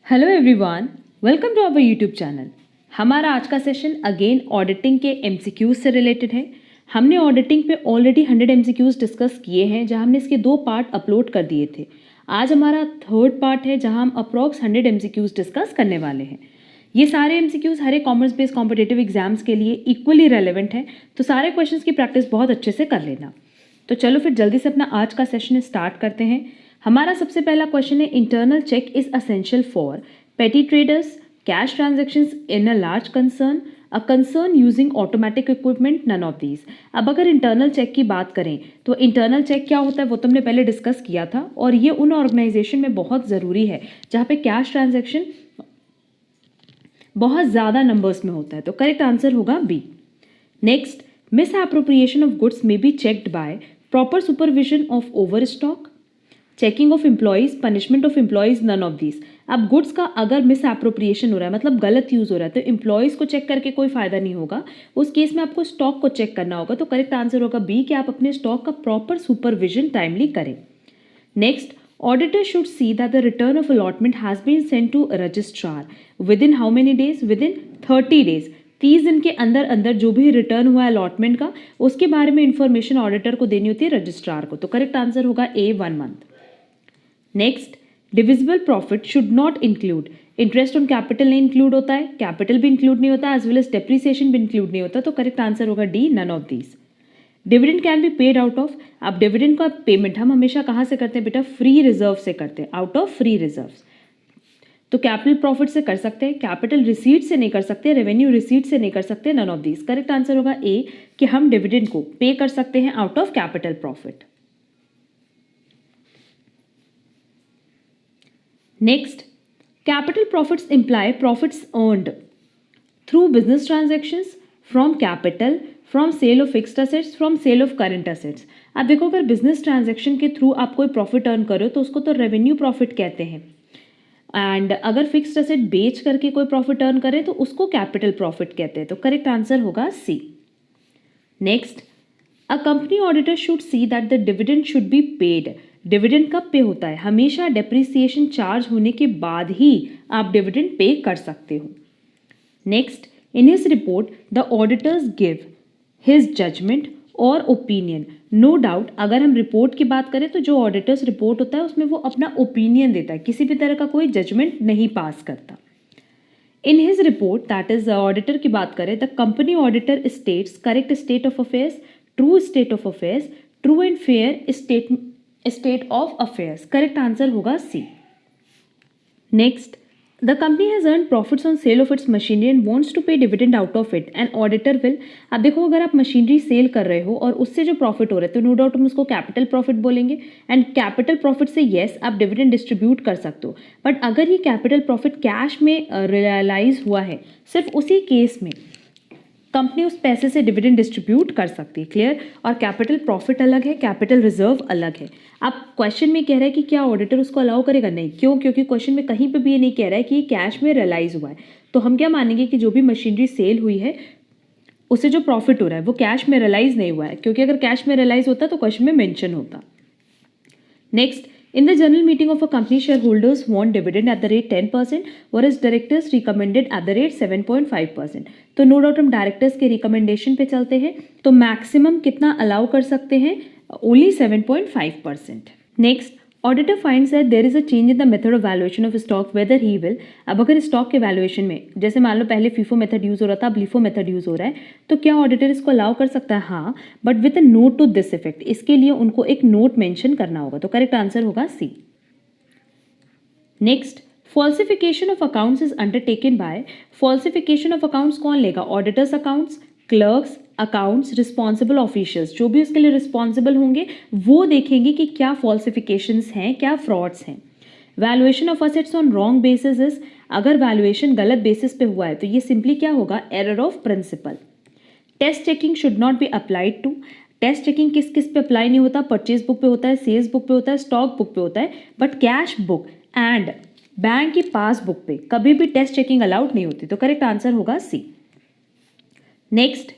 Hello everyone, welcome to our YouTube channel. हमारा आज का सेशन अगेन ऑडिटिंग के एमसीक्यूज से रिलेटेड है। हमने ऑडिटिंग पे ऑलरेडी 100 एमसीक्यूज डिस्कस किए हैं, जहां हमने इसके 2 पार्ट अपलोड कर दिए थे। आज हमारा थर्ड पार्ट है, जहां हम अप्रॉक्स 100 एमसीक्यूज डिस्कस करने वाले हैं। ये सारे एमसीक्यूज हर एक कॉमर्स बेस्ड कॉम्पिटेटिव एग्जाम्स के लिए इक्वली रेलेवेंट है, तो सारे क्वेश्चंस की प्रैक्टिस बहुत अच्छे से कर लेना। तो चलो फिर जल्दी से अपना आज का सेशन स्टार्ट करते हैं। हमारा सबसे पहला क्वेश्चन है, internal check is essential for petty traders, cash transactions in a large concern, a concern using automatic equipment, none of these. अब अगर इंटरनल चेक की बात करें तो इंटरनल चेक क्या होता है वो तुमने पहले डिस्कस किया था, और ये उन ऑर्गेनाइजेशन में बहुत ज़रूरी है जहाँ पे कैश ट्रांजैक्शन बहुत ज़्यादा नंबर्स में होता है। तो करेक्ट आंसर होगा B. Next, misappropriation of goods may be checked by proper supervision of over stock, checking of employees, punishment of employees, none of these. अब गुड्स का अगर मिस एप्रोप्रिएशन हो रहा है, मतलब गलत यूज हो रहा है, तो एम्प्लॉयज को चेक करके कोई फायदा नहीं होगा। उस केस में आपको स्टॉक को चेक करना होगा। तो करेक्ट आंसर होगा बी कि आप अपने स्टॉक का प्रॉपर सुपरविजन टाइमली करें। Next, auditor should see that the return of allotment has been sent to registrar within how many days, within 30 days. 30 दिन के अंदर अंदर जो भी रिटर्न हुआ है अलॉटमेंट का, उसके बारे में इंफॉर्मेशन ऑडिटर को देनी होती है रजिस्ट्रार को। तो करेक्ट आंसर होगा A, 1 month. Next, divisible profit should not include, interest on capital नहीं इंक्लूड होता है, कैपिटल भी इंक्लूड नहीं होता, एज वेल एज डेप्रिसिएशन भी इंक्लूड नहीं होता। तो करेक्ट आंसर होगा D, none of these. Dividend can be paid out of, अब डिविडेंड का पेमेंट हम हमेशा कहाँ से करते हैं बेटा, फ्री रिजर्व से करते हैं, आउट ऑफ फ्री रिजर्व। तो कैपिटल प्रॉफिट से कर सकते हैं, कैपिटल रिसीट से नहीं कर सकते, रेवेन्यू रिसीट से नहीं कर सकते, none of these. Correct answer होगा ए कि हम डिविडेंड को पे कर सकते हैं out of capital profit. Next, capital profits imply profits earned through business transactions, from capital, from sale of fixed assets, from sale of current assets. आप देखो, अगर बिजनेस ट्रांजैक्शन के थ्रू आप कोई प्रॉफिट अर्न करो तो उसको तो रेवेन्यू प्रॉफिट कहते हैं, एंड अगर फिक्स्ड असेट बेच करके कोई प्रॉफिट अर्न करें तो उसको कैपिटल प्रॉफिट कहते हैं। तो करेक्ट आंसर होगा C. Next, a company auditor should see that the dividend should be paid. Dividend कब पे होता है, हमेशा डेप्रिसिएशन चार्ज होने के बाद ही आप डिविडेंड पे कर सकते हो। Next, in his report the auditors give his judgement और ओपिनियन। नो डाउट, अगर हम रिपोर्ट की बात करें तो जो ऑडिटर्स रिपोर्ट होता है उसमें वो अपना ओपिनियन देता है, किसी भी तरह का कोई जजमेंट नहीं पास करता। In his report, that is auditor की बात करें, the company auditor states correct state of affairs, true state of affairs, true and fair state of affairs. Correct answer होगा C. Next, the company has earn profits on sale of its machinery and wants to pay dividend out of it, and auditor will. अब देखो, अगर आप machinery cell कर रहे हो और उससे जो प्रॉफिट हो रहा है तो नो डाउट हम उसको कैपिटल प्रॉफिट बोलेंगे, एंड कैपिटल प्रॉफिट से येस आप डिविडेंड डिस्ट्रीब्यूट कर सकते हो। बट अगर ये कैपिटल प्रॉफिट कैश में रियलाइज हुआ है, सिर्फ उसी केस में कंपनी उस पैसे से डिविडेंड डिस्ट्रीब्यूट कर सकती है। क्लियर? और कैपिटल प्रॉफिट अलग है, कैपिटल रिजर्व अलग है। अब क्वेश्चन में कह रहा है कि क्या ऑडिटर उसको अलाउ करेगा? नहीं। क्यों? क्योंकि क्वेश्चन में कहीं पे भी ये नहीं कह रहा है कि ये कैश में रियलाइज हुआ है। तो हम क्या मानेंगे कि जो भी मशीनरी सेल हुई है उससे जो प्रॉफिट हो रहा है वो कैश में रियलाइज नहीं हुआ है, क्योंकि अगर कैश में रियलाइज होता तो क्वेश्चन में मेंशन होता। Next, in the general meeting of a company, shareholders want dividend at the rate 10%, whereas directors recommended at the rate 7.5%. तो नो डाउट हम डायरेक्टर्स के रिकमेंडेशन पे चलते हैं, तो मैक्सिमम कितना अलाउ कर सकते हैं? Only 7.5%. Next, auditor finds that there is a change in the method of valuation of stock, whether he will. अब अगर स्टॉक के वैल्यूएशन में, जैसे मान लो पहले फीफो मेथड यूज हो रहा था, अब लिफो मेथड यूज हो रहा है, तो क्या ऑडिटर इसको अलाउ कर सकता है? हाँ, but with a note to this effect. इसके लिए उनको एक नोट मेंशन करना होगा। तो करेक्ट आंसर होगा C. Next, falsification of accounts is undertaken by. Falsification of accounts कौन लेगा? Auditors accounts, clerks accounts, responsible officials, जो भी उसके लिए रिस्पॉन्सिबल होंगे वो देखेंगे कि क्या फॉल्सिफिकेशंस हैं, क्या फ्रॉड्स हैं। Valuation of assets on wrong basis is, अगर वैल्यूएशन गलत बेसिस पे हुआ है तो ये सिंपली क्या होगा? Error of principle. Test checking should not be applied to. Test checking किस किस पे अप्लाई नहीं होता? परचेज बुक पे होता है, सेल्स बुक पे होता है, स्टॉक बुक पे होता है, but cash book and bank की पासबुक पे कभी भी टेस्ट चेकिंग अलाउड नहीं होती। तो करेक्ट आंसर होगा C. Next,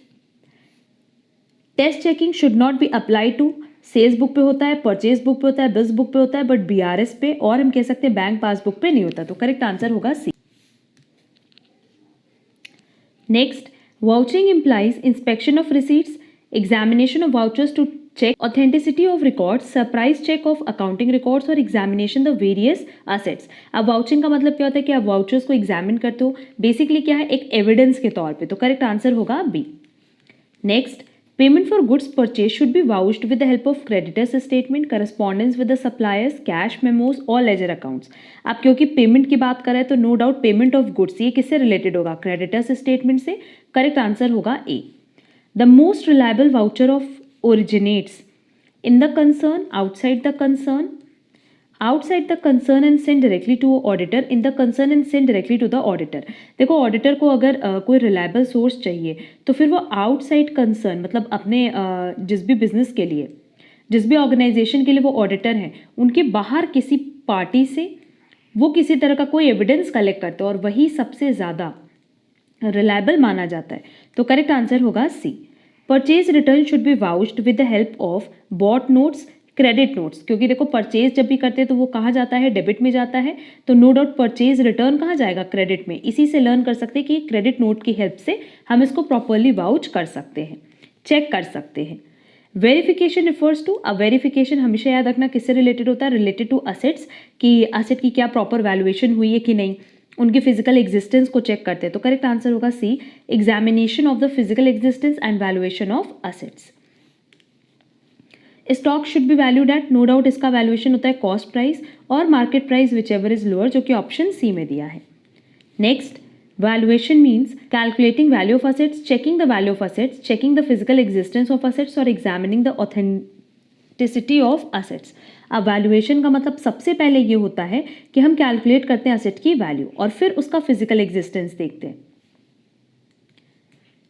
test checking should not be apply to sales book पे होता है, परचेज बुक पे होता है, बिल्स बुक पे होता है, बट बीआरएस पे और हम कह सकते हैं बैंक पासबुक पे नहीं होता। तो करेक्ट आंसर होगा C. Next, vouching implies inspection of receipts, examination of vouchers to check authenticity of records, surprise check of accounting records और examination the various assets। अब वाउचिंग का मतलब क्या होता है कि आप वाउचर्स को एग्जामिन करते हो, बेसिकली क्या है, एक एविडेंस के तौर पे। तो करेक्ट आंसर होगा B. Next, payment for goods purchase should be vouched with the help of creditors statement, correspondence with the suppliers, cash memos और लेजर अकाउंट्स। आप क्योंकि पेमेंट की बात कर रहे हैं तो no doubt payment of goods ये किससे रिलेटेड होगा, क्रेडिटर्स स्टेटमेंट से। करेक्ट आंसर होगा A. The most reliable voucher of originates in the concern, outside the concern, outside the concern and send directly to auditor, in the concern and send directly to the auditor. देखो auditor को अगर कोई reliable source चाहिए तो फिर वो outside concern मतलब अपने जिस भी बिजनेस के लिए, जिस भी ऑर्गेनाइजेशन के लिए वो ऑडिटर हैं, उनके बाहर किसी पार्टी से वो किसी तरह का कोई एविडेंस कलेक्ट करते हैं और वही सबसे ज़्यादा रिलायबल माना जाता है। तो करेक्ट आंसर होगा C. Purchase return should be vouched with the help of bought notes, credit notes, क्योंकि देखो परचेज जब भी करते हैं तो वो कहाँ जाता है, डेबिट में जाता है। तो नो डाउट परचेज रिटर्न कहाँ जाएगा, क्रेडिट में। इसी से लर्न कर सकते हैं कि क्रेडिट नोट की हेल्प से हम इसको प्रॉपरली वाउच कर सकते हैं, चेक कर सकते हैं। वेरिफिकेशन रिफर्स टू, अब वेरिफिकेशन हमेशा याद रखना किससे रिलेटेड होता है, रिलेटेड टू असेट्स, कि असेट की क्या प्रॉपर वैल्यूएशन हुई है कि नहीं, उनके फिजिकल एग्जिस्टेंस को चेक करते हैं। तो करेक्ट आंसर होगा C, examination of the physical existence and valuation of assets. Stock should be valued at, no doubt इसका वैल्यूएशन होता है कॉस्ट प्राइस और market price whichever is lower, जो कि ऑप्शन सी में दिया है। Next, valuation means calculating value of assets, checking the value of assets, checking the physical existence of assets और examining the authenticity of assets. अब valuation का मतलब सबसे पहले ये होता है कि हम कैलकुलेट करते हैं असेट की वैल्यू और फिर उसका फिजिकल एग्जिस्टेंस देखते हैं।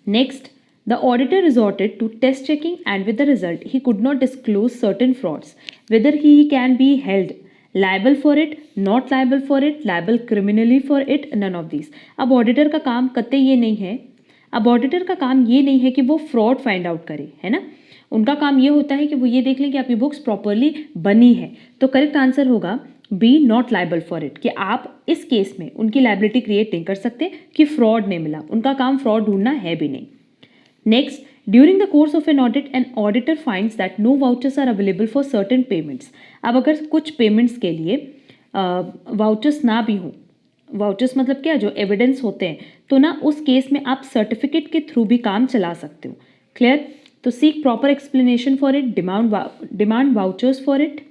Next, the auditor resorted to test checking and with the result he could not disclose certain frauds, whether he can be held liable for it, not liable for it, liable criminally for it, none of these। अब auditor का काम कतई ये नहीं है, अब auditor का काम ये नहीं है कि वो फ्रॉड फाइंड आउट करे, है ना। उनका काम ये होता है कि वो ये देख लें कि आपकी बुक्स प्रॉपरली बनी है। तो करेक्ट आंसर होगा B, not liable for it, कि आप इस केस में उनकी लाइबिलिटी क्रिएट नहीं कर सकते कि फ्रॉड नहीं मिला, उनका काम फ्रॉड ढूंढना है भी नहीं। Next, during the course of an audit, an auditor finds that no vouchers are available for certain payments। अब अगर कुछ पेमेंट्स के लिए वाउचर्स ना भी हों, वाउचर्स मतलब क्या, जो एविडेंस होते हैं, तो ना उस केस में आप सर्टिफिकेट के थ्रू भी काम चला सकते हो। क्लियर। तो seek proper explanation for it, demand vouchers for it,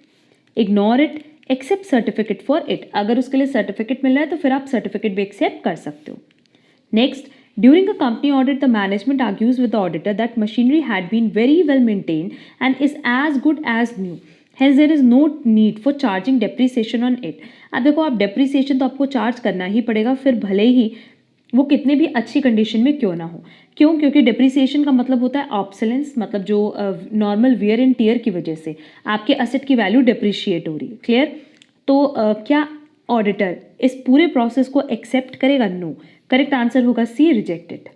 ignore it, accept certificate for it. अगर उसके लिए सर्टिफिकेट मिल रहा है तो फिर आप सर्टिफिकेट भी एक्सेप्ट कर सकते हो। Next, during a company audit, the management argues with the auditor that machinery had been very well maintained and is as good as new. Hence, there is no need for charging depreciation on it। अब देखो, आप depreciation तो आपको charge करना ही पड़ेगा, फिर भले ही वो कितने भी अच्छी कंडीशन में क्यों ना हो। क्यों? क्योंकि depreciation का मतलब होता है ऑब्सोलेंस, मतलब जो नॉर्मल वियर एंड टीयर की वजह से आपके असेट की वैल्यू डिप्रिशिएट हो रही है। क्लियर। तो क्या ऑडिटर इस पूरे प्रोसेस को एक्सेप्ट करेगा? नो। करेक्ट आंसर होगा C, rejected.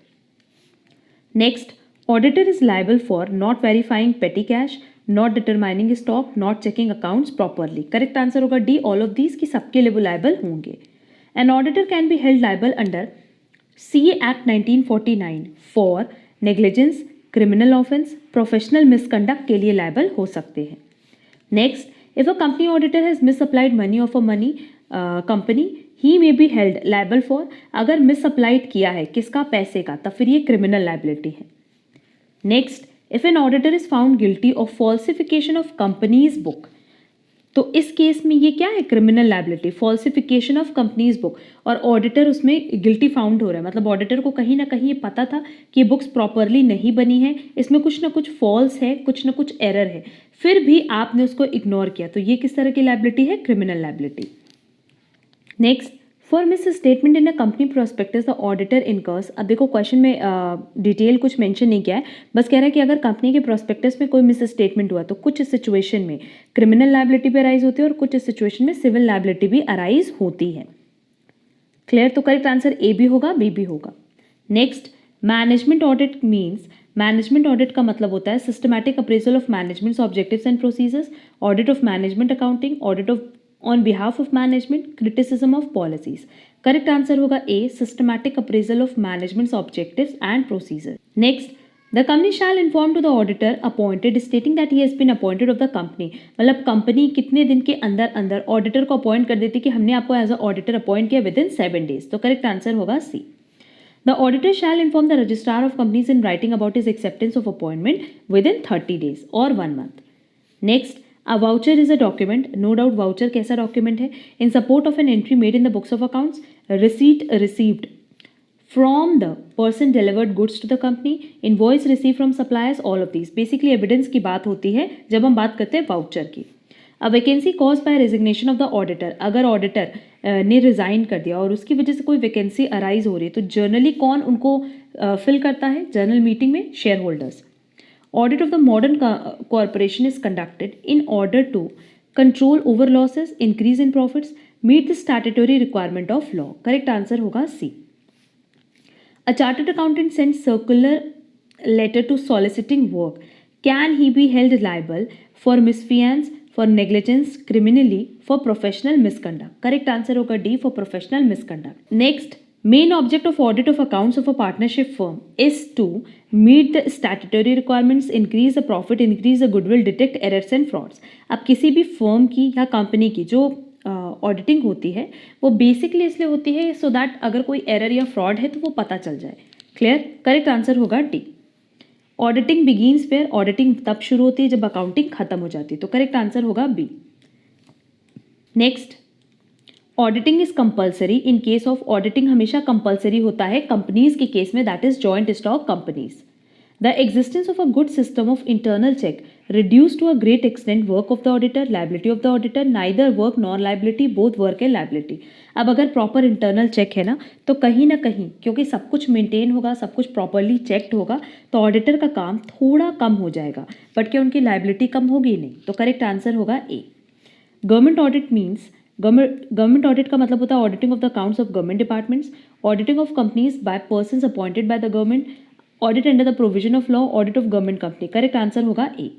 Next, auditor is liable for not verifying petty cash, not determining stock, not checking accounts properly. Correct answer होगा डी, ऑल ऑफ दीज, की सबके लिए वो लाइबल होंगे। An auditor can be held liable under CA Act 1949 for negligence, criminal offence, professional misconduct के लिए liable हो सकते हैं। Next, if a company auditor has misapplied money of a money company, he may be held liable for, अगर मिसअप्लाइड किया है किसका, पैसे का, तब फिर ये क्रिमिनल लाइबिलिटी है। Next, if an auditor is found guilty of falsification of companies book, तो इस केस में ये क्या है, criminal liability, falsification of companies book, और ऑडिटर उसमें गिल्टी फाउंड हो रहा है, मतलब ऑडिटर को कहीं ना कहीं ये पता था कि ये बुक्स प्रॉपरली नहीं बनी है, इसमें कुछ ना कुछ फॉल्स है, कुछ ना कुछ एरर है, फिर भी आपने उसको इग्नोर किया, तो ये किस तरह की लाइबिलिटी है, criminal liability. Next, for miss statement in a company prospectus the auditor incurs. अब देखो क्वेश्चन में डिटेल कुछ मेंशन नहीं किया है, बस कह रहा है कि अगर कंपनी के प्रोस्पेक्टस में कोई मिस स्टेटमेंट हुआ तो कुछ सिचुएशन में क्रिमिनल लाइबिलिटी भी अराइज होती है और कुछ सिचुएशन में सिविल लाइबिलिटी भी अराइज होती है। क्लियर। तो करेक्ट आंसर ए भी होगा, बी भी होगा। Next, management audit means management audit का मतलब होता है systematic appraisal of management's objectives and procedures, audit of management accounting, audit of on behalf of management, criticism of policies. Correct answer होगा A, systematic appraisal of management's objectives and procedure. Next, the company shall inform to the auditor appointed stating that he has been appointed of the company. मतलब company कितने दिन के अंदर अंदर auditor को appoint कर देती कि हमने आपको एज अ ऑडिटर अपॉइंट किया विद इन 7 days। तो करेक्ट आंसर होगा सी। The auditor shall inform the registrar of companies in writing about his acceptance of appointment within 30 days or 1 month. Next, a voucher is a document. No doubt voucher कैसा document है? In support of an entry made in the books of accounts, a receipt received from the person delivered goods to the company, invoice received from suppliers, all of these. Basically evidence की बात होती है जब हम बात करते हैं voucher की। अ vacancy cause by resignation of the auditor, अगर ऑडिटर ने रिज़ाइन कर दिया और उसकी वजह से कोई वैकेंसी अराइज हो रही है तो जर्नली कौन उनको फिल करता है? जनरल मीटिंग में shareholders. Audit of the modern corporation is conducted in order to control over losses, increase in profits, meet the statutory requirement of law. Correct answer होगा C. A chartered accountant send circular letter to soliciting work, can he be held liable for misfeasance, for negligence, criminally, for professional misconduct? Correct answer होगा D, for professional misconduct. Next, main object of audit of accounts of a partnership firm is to meet the statutory requirements, increase the profit, increase the goodwill, detect errors and frauds. अब किसी भी firm की या company की जो auditing होती है वो बेसिकली इसलिए होती है सो दैट अगर कोई एरर या फ्रॉड है तो वो पता चल जाए। क्लियर? करेक्ट आंसर होगा D. Auditing begins where, auditing तब शुरू होती है जब अकाउंटिंग खत्म हो जाती है। तो करेक्ट आंसर होगा B. Next, auditing is compulsory in case of, auditing हमेशा कंपल्सरी होता है कंपनीज के केस में, that is joint stock companies. The existence of a good system of internal check reduce to a great extent work of the auditor, liability of the auditor, neither work nor liability, both work and liability। अब अगर proper internal check है तो कहीं ना कहीं क्योंकि सब कुछ मेंटेन होगा, सब कुछ प्रॉपरली चेक्ड होगा तो ऑडिटर का काम थोड़ा कम हो जाएगा, बट क्या उनकी लाइबिलिटी कम होगी? नहीं। तो करेक्ट आंसर होगा A. Government audit means, government audit का मतलब होता है auditing of the accounts of government departments, auditing of companies by persons appointed by the government, audit under the provision of law, audit of government company. Correct answer होगा A.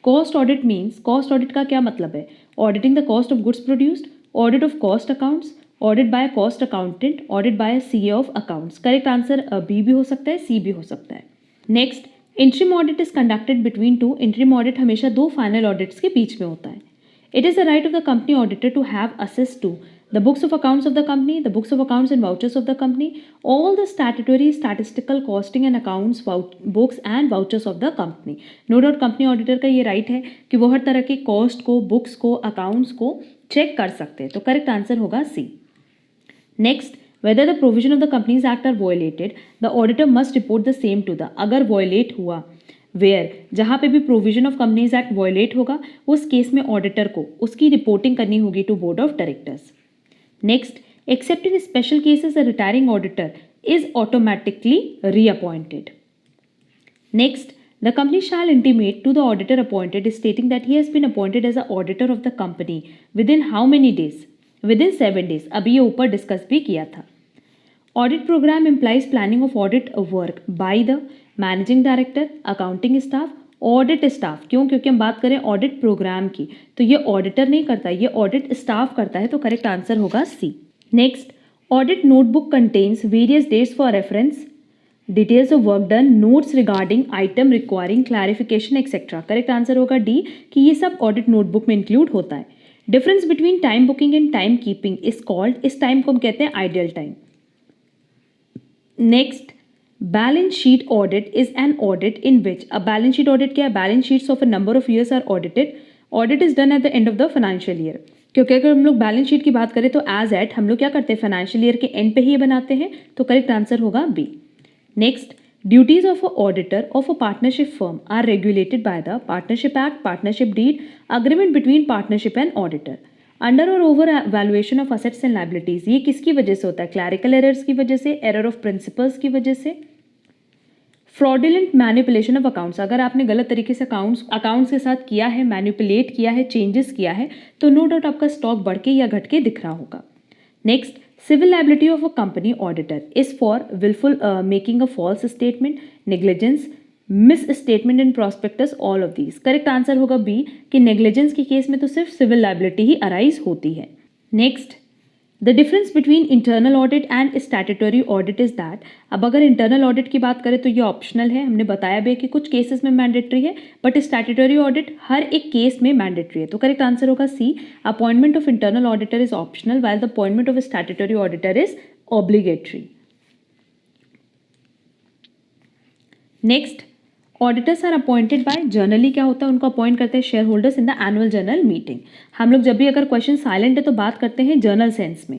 Cost audit means, cost audit का क्या मतलब है? Auditing the cost of goods produced, audit of cost accounts, audit by cost accountant, audit by CA of accounts. Correct answer B भी हो सकता है, C भी हो सकता है। Next, interim audit is conducted between two, interim audit हमेशा दो फाइनल ऑडिट्स के बीच में होता है। It is the right of the company auditor to have access to the books of accounts of the company, the books of accounts and vouchers of the company, all the statutory, statistical, costing and accounts, books and vouchers of the company. No doubt company auditor का ये right है कि वो हर तरह के cost को, books को, accounts को चेक कर सकते हैं। तो करेक्ट आंसर होगा C. Next, whether the provision of the companies act are violated, the auditor must report the same to the, अगर violate हुआ वेयर, जहाँ पे भी provision of companies act violate होगा उस केस में ऑडिटर को उसकी रिपोर्टिंग करनी होगी to board of directors. Next, except in special cases, a retiring auditor is automatically reappointed. Next, the company shall intimate to the auditor appointed stating that he has been appointed as an auditor of the company within how many days? Within 7 days. अभी ये ऊपर discuss भी किया था। Audit program implies planning of audit work by the managing director, accounting staff, audit staff. क्यों? क्योंकि हम बात करें ऑडिट प्रोग्राम की तो ये ऑडिटर नहीं करता, ये ऑडिट स्टाफ करता है। तो करेक्ट आंसर होगा C. Next, audit notebook contains various dates for reference, details of work done, notes regarding item requiring clarification etcetera. Correct answer होगा डी कि ये सब ऑडिट नोटबुक में इंक्लूड होता है। Difference between time booking and time keeping is called, इस time को हम कहते हैं ideal time. Next, balance sheet audit is an audit in which, अब बैलेंस शीट ऑडिट क्या है? Balance sheets of a number of years are audited, audit is done at the end of the financial year. क्योंकि अगर हम लोग balance sheet की बात करें तो एज एट हम लोग क्या करते हैं? फाइनेंशियल ईयर के एंड पे ही बनाते हैं। तो करेक्ट आंसर होगा B. Next, duties of a auditor of a partnership firm are regulated by the partnership act, partnership deed, agreement between partnership and auditor. Under और over valuation of assets and liabilities, ये किसकी वजह से होता है? Clerical errors की वजह से, एरर ऑफ प्रिंसिपल्स की वजह से। फ्रॉडुलेंट मैनिपुलेशन ऑफ अकाउंट्स, अगर आपने गलत तरीके से अकाउंट्स के साथ किया है, मैनिपुलेट किया है, चेंजेस किया है तो नो डाउट आपका स्टॉक बढ़ के या घट के दिख रहा होगा। Next, Civil liability of a company auditor is for willful making a false statement, negligence, misstatement in prospectus, all of these. Correct answer होगा बी कि नेग्लिजेंस के केस में तो सिर्फ सिविल लाइबिलिटी ही अराइज होती है. Next, the difference between internal audit and statutory audit is that. अब अगर इंटरनल ऑडिट की बात करें तो ये ऑप्शनल है, हमने बताया भी कि कुछ केसेस में मैंडेटरी है, बट स्टैट्यूटरी ऑडिट हर एक केस में मैंडेटरी है. तो करेक्ट आंसर होगा C, appointment of internal auditor is optional while the appointment of statutory auditor is obligatory. Next, auditors are appointed by, generally क्या होता है, उनको अपॉइंट करते हैं shareholders in the annual general meeting. हम लोग जब भी अगर क्वेश्चन साइलेंट है तो बात करते हैं जर्नल सेंस में.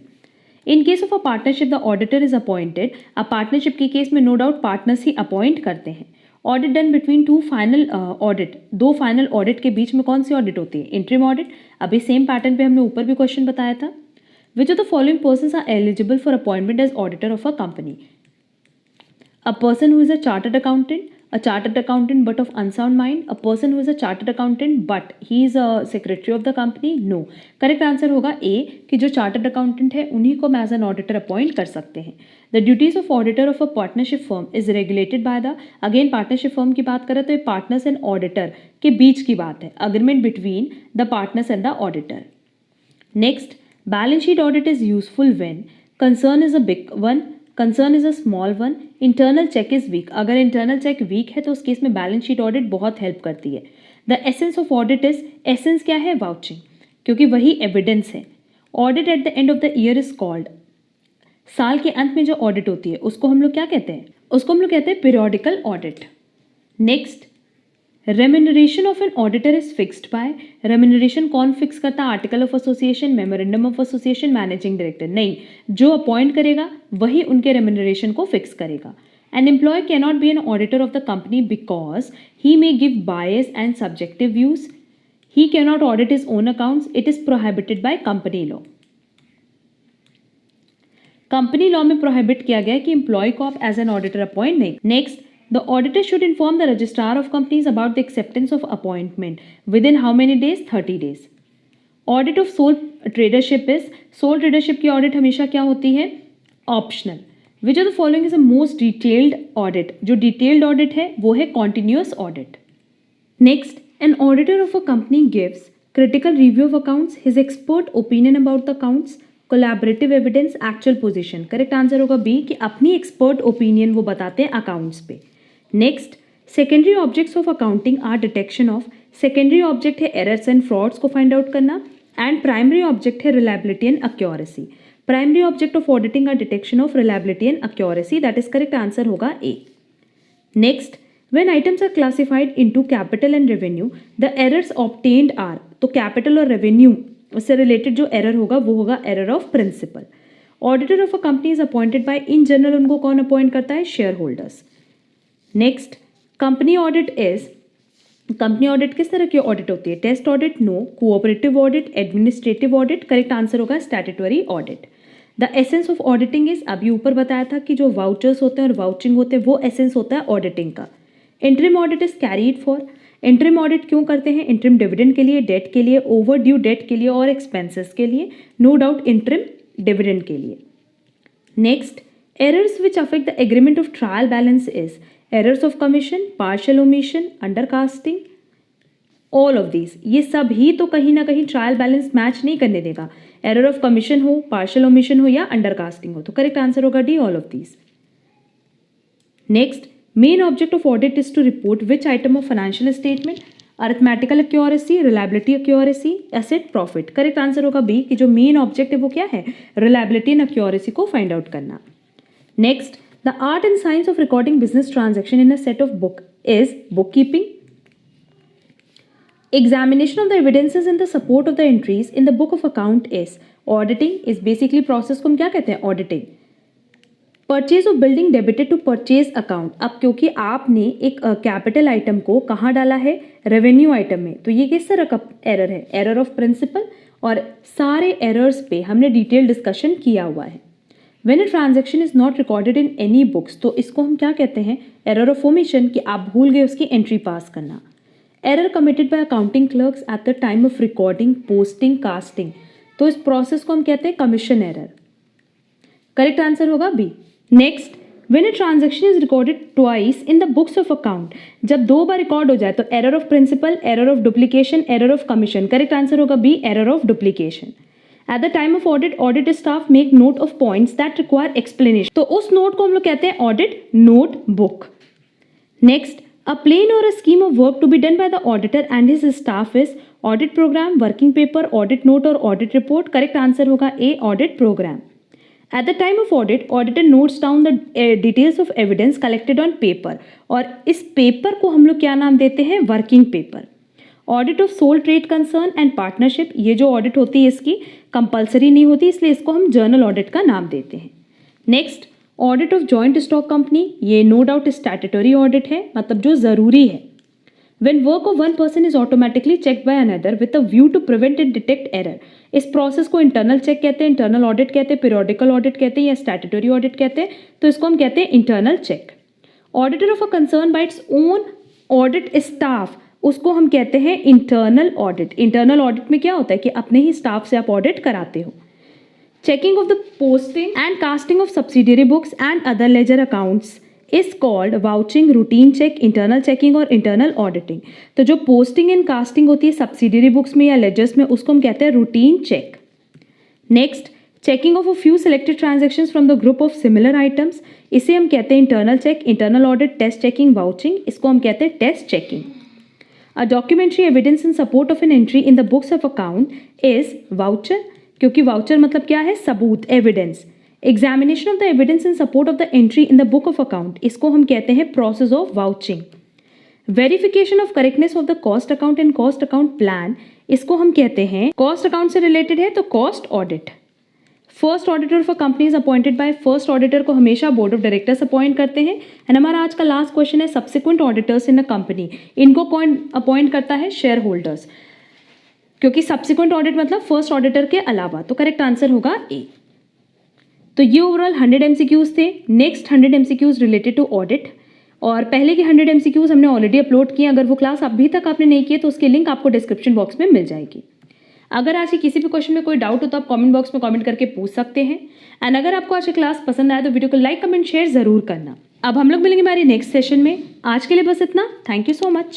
In case of a partnership the auditor is appointed. अब पार्टनरशिप के केस में नो डाउट पार्टनर्स ही अपॉइंट करते हैं. Audit done between two final audit, दो फाइनल ऑडिट के बीच में कौन सी ऑडिट होती है, इंटरिम ऑडिट. अभी सेम पैटर्न पे हमने ऊपर भी क्वेश्चन बताया था. Which of the following persons are eligible for appointment as auditor of a company. A person who is a chartered accountant but of unsound mind, a person who is a chartered accountant but he is a secretary of the company, no. Correct answer होगा A कि जो chartered accountant है उन्हीं को हम as an auditor appoint कर सकते हैं. The duties of auditor of a partnership firm is regulated by the, again partnership firm की बात करें तो ये पार्टनर्स एंड ऑडिटर के बीच की बात है, agreement between the partners and the auditor. Next, balance sheet audit is useful when concern is a big one, concern is a small one, internal check is weak. अगर internal check weak है तो उस case में balance sheet audit बहुत help करती है. The essence of audit is, essence क्या है, वाउचिंग, क्योंकि वही एविडेंस है. Audit at the end of the year is called, साल के अंत में जो ऑडिट होती है उसको हम लोग क्या कहते हैं, उसको हम लोग कहते हैं periodical audit. Next, remuneration of an auditor is fixed by. Remuneration कौन फिक्स करता है, article of association, memorandum of association, managing director. नहीं, जो अपॉइंट करेगा वही उनके रेम्यूनरेशन को फिक्स करेगा. An employee can not be an auditor of the company because he may give bias and subjective views. He can not audit his own accounts, it is prohibited by company law. Company law में prohibit किया गया कि employee को आप as an auditor appoint नहीं. Next, the auditor should inform the registrar of companies about the acceptance of appointment within how many days, 30 days. Audit of sole tradership is, sole tradership की audit हमेशा क्या होती है, optional. Which of the following is a most detailed audit? जो detailed audit है वो है continuous audit. Next, an auditor of a company gives critical review of accounts, his expert opinion about the accounts, collaborative evidence, actual position. Correct answer होगा B कि अपनी expert opinion वो बताते हैं अकाउंट्स पे. Next, secondary objects of accounting are detection of, secondary object है errors and frauds को find out करना, एंड प्राइमरी ऑब्जेक्ट है reliability and accuracy. Primary object of auditing are detection of reliability and accuracy, that is correct answer होगा A. Next, when items are classified into capital and revenue the errors obtained are, तो capital और revenue उससे related जो error होगा वो होगा error of principle. Auditor of a company is appointed by, in general उनको कौन अपॉइंट करता है, shareholders. Next, company audit is, company audit किस तरह की ऑडिट होती है, test audit, no, cooperative audit, administrative audit. Correct answer होगा statutory audit. The essence of auditing is, अभी ऊपर बताया था कि जो वाउचर्स होते हैं और वाउचिंग होते हैं वो एसेंस होता है ऑडिटिंग का. Interim audit is carried for, interim audit क्यों करते हैं, इंटरिम डिविडेंड के लिए, डेट के लिए, ओवर ड्यू डेट के लिए और एक्सपेंसेस के लिए, नो डाउट इंटरिम डिविडेंड के लिए. Next, errors which affect the agreement of trial balance is errors of commission, partial omission, undercasting, all of these. ये सब ही तो कहीं ना कहीं ट्रायल बैलेंस मैच नहीं करने देगा, एरर ऑफ कमीशन हो, पार्शियल ओमिशन हो या अंडरकास्टिंग हो. तो करेक्ट आंसर होगा D, all of these. Next, main object of audit is to report which item of financial statement, arithmetical accuracy, reliability accuracy, asset profit. Correct answer होगा B कि जो main object है वो क्या है, रिलायबिलिटी एंड एक्यूरेसी को find out करना. Next, the art and science of recording business transaction in a set of book is bookkeeping. Examination of the evidences and the support of the entries in the book of account is auditing. is basically process को हम क्या कहते हैं, auditing. Purchase of building debited to purchase account. अब क्योंकि आपने एक capital item को कहाँ डाला है, रेवेन्यू आइटम में, तो ये किस तरह का एरर है, एरर ऑफ प्रिंसिपल. और सारे एरर्स पे हमने डिटेल डिस्कशन किया हुआ है. When a transaction is not recorded in any books, तो इसको हम क्या कहते हैं, एरर ऑफ ओमिशन, कि आप भूल गए उसकी एंट्री पास करना. Error committed by accounting clerks at the time of recording, posting, casting, तो इस प्रोसेस को हम कहते हैं कमीशन एरर. करेक्ट आंसर होगा B. Next, when a transaction is recorded twice in the books of account, जब 2 बार रिकॉर्ड हो जाए तो error of principle, error of duplication, error of commission. Correct answer होगा B, error of duplication. At the time of audit staff make note of points that require explanation, तो उस note को हम लोग कहते हैं audit note book. Next, a plan or a scheme of work to be done by the auditor and his staff is audit program, working paper, audit note or audit report. Correct answer होगा A, audit program. At the time of audit, auditor notes down the details of evidence collected on paper, और इस paper को हम लोग क्या नाम देते हैं, working paper. Audit of sole trade concern and partnership, ये जो ऑडिट होती है इसकी कंपलसरी नहीं होती, इसलिए इसको हम जर्नल ऑडिट का नाम देते हैं। Next, audit of joint stock company, ये नो डाउट स्टैट्यूटरी ऑडिट है, मतलब जो ज़रूरी है। When work of one person is automatically checked by another with a view to prevent and detect error, इस प्रोसेस को इंटरनल चेक कहते हैं, इंटरनल ऑडिट कहते हैं, पीरियोडिकल ऑडिट कहते हैं या स्टैट्यूटरी ऑडिट कहते हैं, तो इसको हम कहते हैं internal check. Auditor of a concern by its own audit staff, उसको हम कहते हैं इंटरनल ऑडिट। इंटरनल ऑडिट में क्या होता है कि अपने ही स्टाफ से आप ऑडिट कराते हो। Checking of the posting and casting of subsidiary books and other ledger accounts is called vouching, routine check, internal checking और internal auditing। तो जो posting and casting होती है subsidiary books में या ledgers में, उसको हम कहते हैं routine check। Next, checking of a few selected transactions from the group of similar items, इसे हम कहते हैं internal check, internal audit, test checking, vouching, इसको हम कहते हैं test checking। A documentary evidence in support of an entry in the books of account is voucher, क्योंकि voucher मतलब क्या है, सबूत, evidence. Examination of the evidence in support of the entry in the book of account, इसको हम कहते हैं process of vouching. Verification of correctness of the cost account and cost account plan, इसको हम कहते हैं, कॉस्ट अकाउंट से related है तो cost audit. First auditor of a company is appointed bye, first auditor को हमेशा बोर्ड ऑफ डायरेक्टर्स अपॉइंट करते हैं। एंड हमारा आज का लास्ट क्वेश्चन है, subsequent auditors in a company, इनको कौन अपॉइंट करता है, शेयर होल्डर्स, क्योंकि सब्सिक्वेंट ऑडिट मतलब फर्स्ट ऑडिटर के अलावा, तो करेक्ट आंसर होगा ए। तो ये ओवरऑल 100 एमसीक्यूज थे। Next 100 MCQs related to audit, और पहले के 100 एमसीक्यूज हमने ऑलरेडी अपलोड किए, अगर वो क्लास अभी तक आपने नहीं किए तो उसकी लिंक आपको डिस्क्रिप्शन बॉक्स में मिल जाएगी। अगर आज की किसी भी क्वेश्चन में कोई डाउट हो तो आप कमेंट बॉक्स में कमेंट करके पूछ सकते हैं। एंड अगर आपको आज की क्लास पसंद आए तो वीडियो को लाइक, कमेंट, शेयर जरूर करना। अब हम लोग मिलेंगे हमारे नेक्स्ट सेशन में। आज के लिए बस इतना। Thank you so much.